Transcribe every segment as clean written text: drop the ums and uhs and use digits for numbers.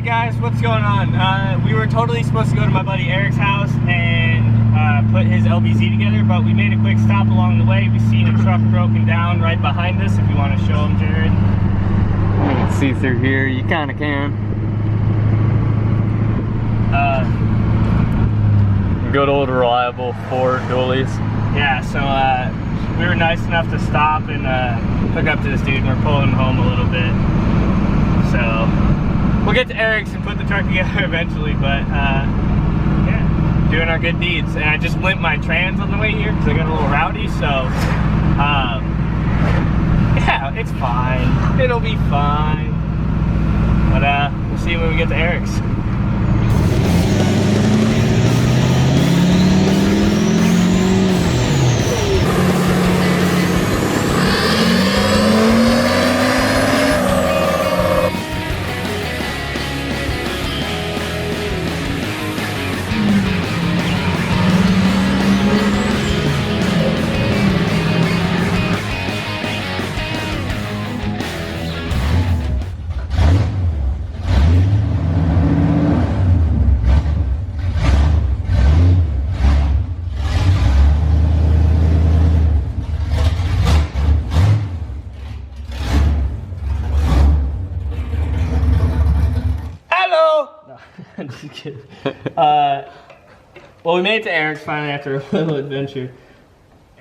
Alright guys, what's going on? We were totally supposed to go to my buddy Eric's house and put his LBZ together, but we made a quick stop along the way. We seen a truck broken down right behind us, if you want to show him, Jared. You can see through here, you kind of can. Good old reliable Ford dualies. Yeah, so we were nice enough to stop and hook up to this dude, and we're pulling him home a little bit. So we'll get to Eric's and put the truck together eventually, but yeah, doing our good deeds. And I just limped my trans on the way here because I got a little rowdy, so yeah, it's fine. It'll be fine. But we'll see when we get to Eric's. Just kidding. Well, we made it to Eric's finally after a little adventure,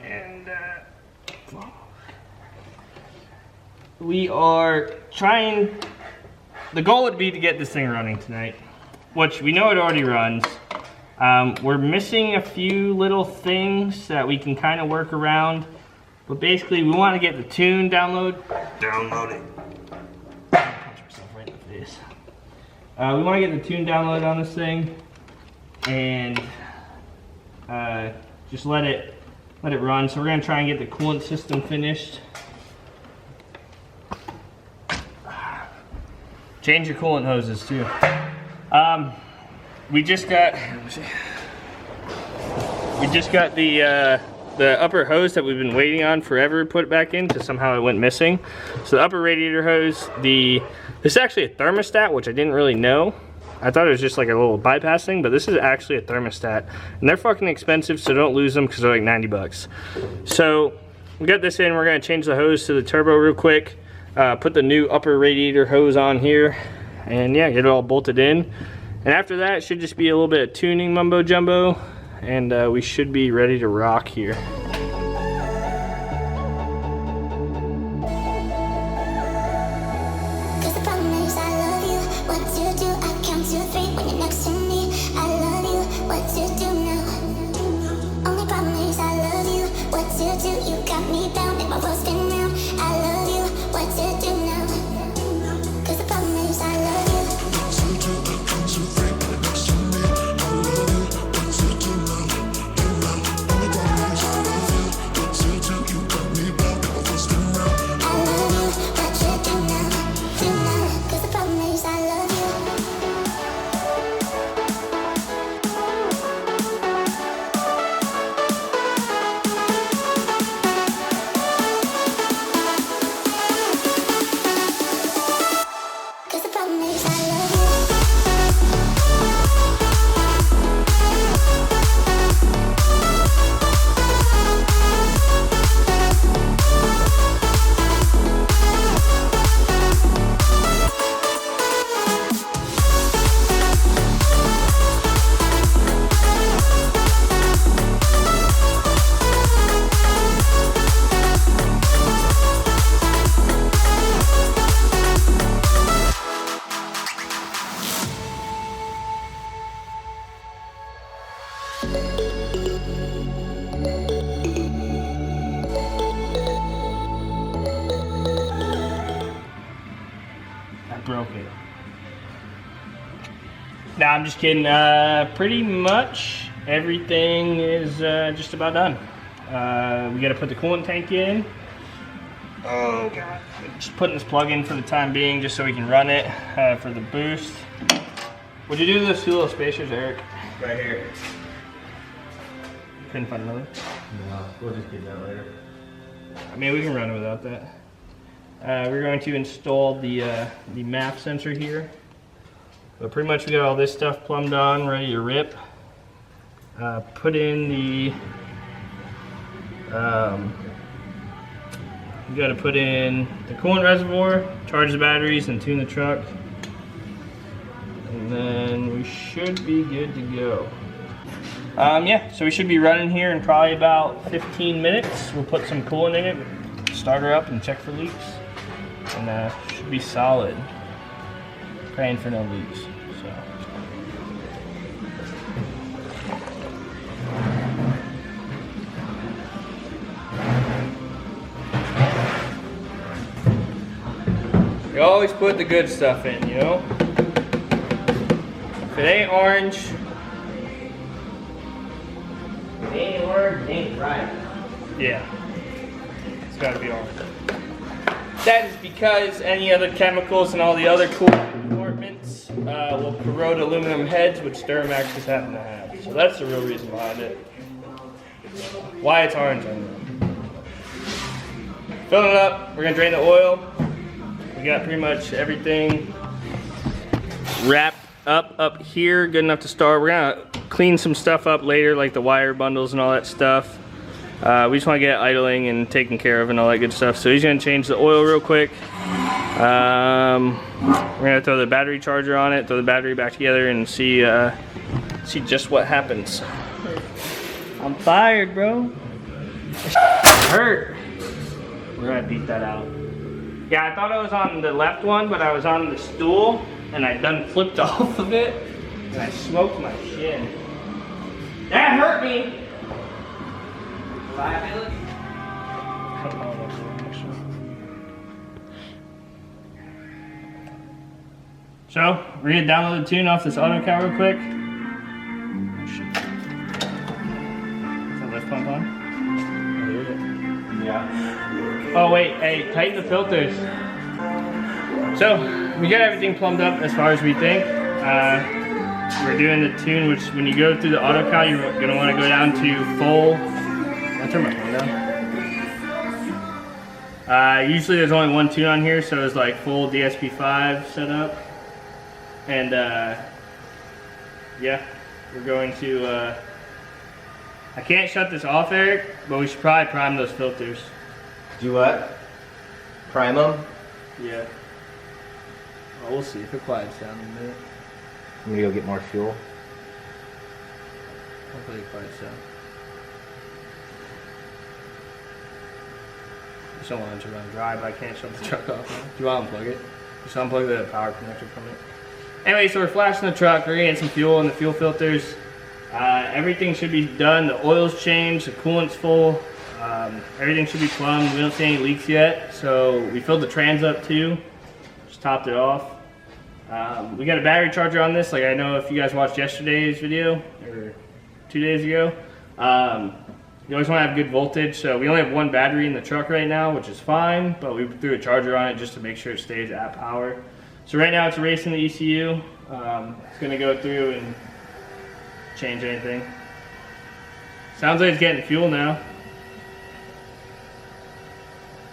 and we are trying. The goal would be to get this thing running tonight, which we know it already runs. We're missing a few little things that we can kind of work around, but basically we want to get the tune downloaded. We want to get the tune downloaded on this thing and just let it run. So we're going to try and get the coolant system finished. Change your coolant hoses too. We just got the upper hose that we've been waiting on forever put back in because somehow it went missing. So the upper radiator hose, this is actually a thermostat, which I didn't really know. I thought it was just like a little bypass thing, but this is actually a thermostat. And they're fucking expensive, so don't lose them because they're like 90 bucks. So we got this in, we're gonna change the hose to the turbo real quick, put the new upper radiator hose on here, and yeah, get it all bolted in. And after that, it should just be a little bit of tuning mumbo jumbo, and we should be ready to rock here. Broke it. Nah, I'm just kidding. Pretty much everything is just about done. We got to put the coolant tank in. Oh god. Just putting this plug in for the time being just so we can run it for the boost. What'd you do to those two little spacers, Eric? Right here. Couldn't find another? No, we'll just get that later. I mean, we can run it without that. We're going to install the MAP sensor here. But pretty much we got all this stuff plumbed on, ready to rip. Put in the, you got to put in the coolant reservoir, charge the batteries, and tune the truck. And then we should be good to go. Yeah, so we should be running here in probably about 15 minutes. We'll put some coolant in it, start her up and check for leaks. And should be solid. Praying for no leaks. So. You always put the good stuff in, you know? If it ain't orange, it ain't orange, it ain't right. Yeah, it's gotta be orange. That is because any other chemicals and all the other coolant compartments will corrode aluminum heads, which Duramax just happen to have. So that's the real reason behind it. Why it's orange on there. Filling it up, we're gonna drain the oil. We got pretty much everything wrapped up here, good enough to start. We're gonna clean some stuff up later, like the wire bundles and all that stuff. We just want to get it idling and taken care of and all that good stuff. So he's gonna change the oil real quick. We're gonna throw the battery charger on it, throw the battery back together, and see just what happens. I'm fired, bro. It hurt. We're gonna beat that out. Yeah, I thought I was on the left one, but I was on the stool, and I done flipped off of it, and I smoked my shin. That hurt me! Liability? So, we're gonna download the tune off this AutoCal real quick. Oh shit. Is the lift pump on? Yeah. Oh wait, hey, tighten the filters. So, we got everything plumbed up as far as we think. We're doing the tune, which when you go through the AutoCal, you're gonna wanna go down to full. I'll turn my phone down. Usually there's only one tune on here, so it's like full DSP5 setup. And yeah, we're going to, I can't shut this off, Eric, but we should probably prime those filters. Do what? Prime them? Yeah. Well, we'll see if it quiets down in a minute. I'm gonna go get more fuel. Hopefully it quiets down. Just don't want it to run dry, but I can't shut the truck off now. Do you want to unplug it? Just unplug the power connector from it. Anyway, so we're flashing the truck. We're getting some fuel in the fuel filters. Everything should be done. The oil's changed. The coolant's full. Everything should be plumbed. We don't see any leaks yet. So we filled the trans up too. Just topped it off. We got a battery charger on this. Like I know if you guys watched yesterday's video or 2 days ago. You always want to have good voltage. So we only have one battery in the truck right now, which is fine. But we threw a charger on it just to make sure it stays at power. So right now it's erasing the ECU. It's going to go through and change anything. Sounds like it's getting fuel now.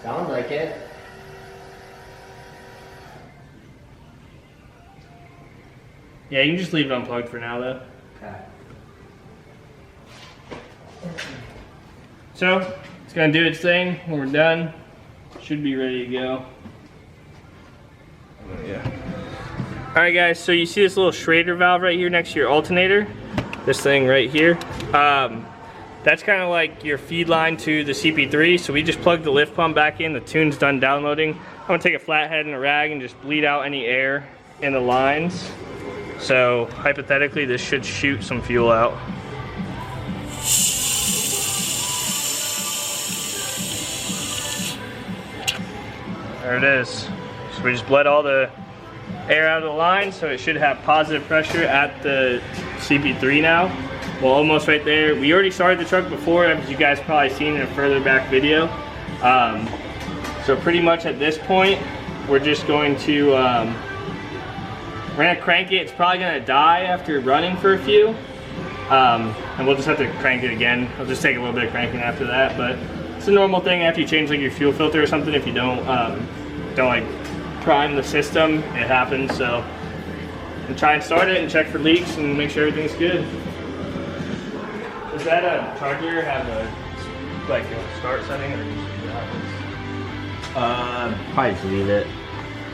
Sounds like it. Yeah, you can just leave it unplugged for now though. Okay. So it's going to do its thing. When we're done, should be ready to go. Yeah. Alright guys, so you see this little Schrader valve right here next to your alternator? This thing right here. That's kind of like your feed line to the CP3. So we just plugged the lift pump back in. The tune's done downloading. I'm going to take a flathead and a rag and just bleed out any air in the lines. So hypothetically this should shoot some fuel out. There it is. So we just bled all the air out of the line, so it should have positive pressure at the CP3 now. Well, almost right there. We already started the truck before, as you guys probably seen in a further back video. So pretty much at this point, we're just going to, we're gonna crank it. It's probably gonna die after running for a few. And we'll just have to crank it again. It'll just take a little bit of cranking after that, but it's a normal thing after you change like your fuel filter or something. If you don't like prime the system, it happens. So and try and start it and check for leaks and make sure everything's good. Does that charger have a like a start setting or Probably just leave it.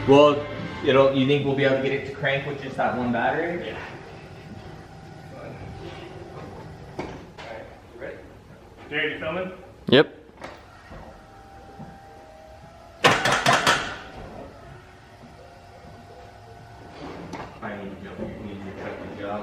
Well, you think we'll be able to get it to crank with just that one battery? Yeah. Alright, you ready? Jared, you filming? Yep. I need to jump. You need to check the job.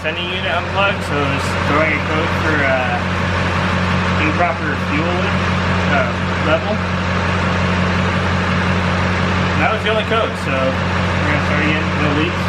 sending unit unplugged, so it was throwing a code for improper fuel level. And that was the only code, so we're gonna start again, no leaks.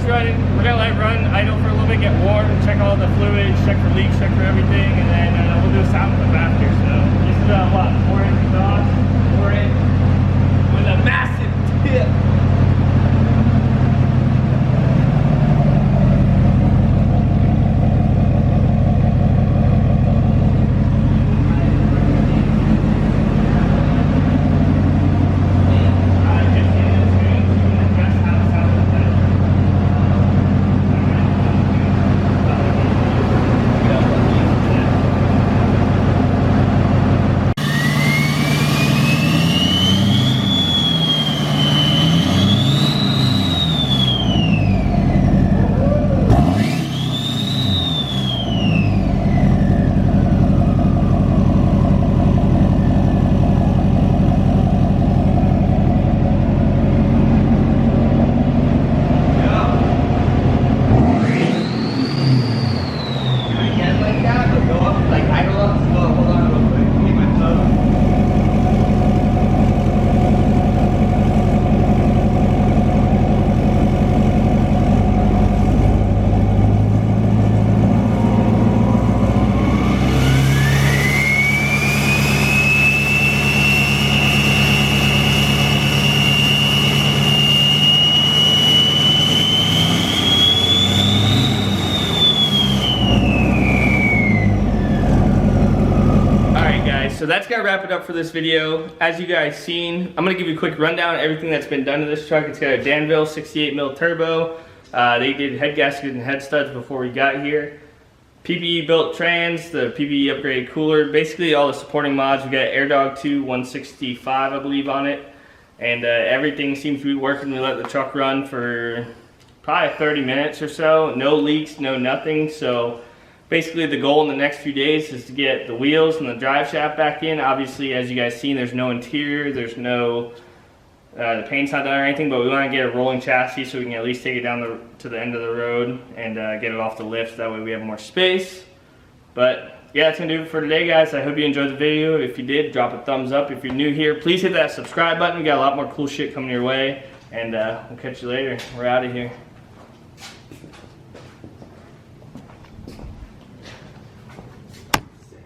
Running. We're gonna let it run idle for a little bit, get warm, check all the fluids, check for leaks, check for everything, and then we'll do a sound clip after. So this is what, 4-inch exhaust, 4-inch with a massive tip. wrap it up for this video. As you guys seen, I'm gonna give you a quick rundown of everything that's been done to this truck. It's got a Danville 68 mil turbo. They did head gaskets and head studs before we got here. PPE built trans, the PPE upgraded cooler, basically all the supporting mods. We got AirDog 2 165, I believe, on it. And everything seems to be working. We let the truck run for probably 30 minutes or so. No leaks, no nothing. So basically the goal in the next few days is to get the wheels and the drive shaft back in. Obviously, as you guys seen, there's no interior, there's no, the paint's not done or anything, but we want to get a rolling chassis so we can at least take it down to the end of the road and get it off the lift. That way we have more space. But yeah, that's going to do it for today, guys. I hope you enjoyed the video. If you did, drop a thumbs up. If you're new here, please hit that subscribe button. We got a lot more cool shit coming your way. And we'll catch you later. We're out of here.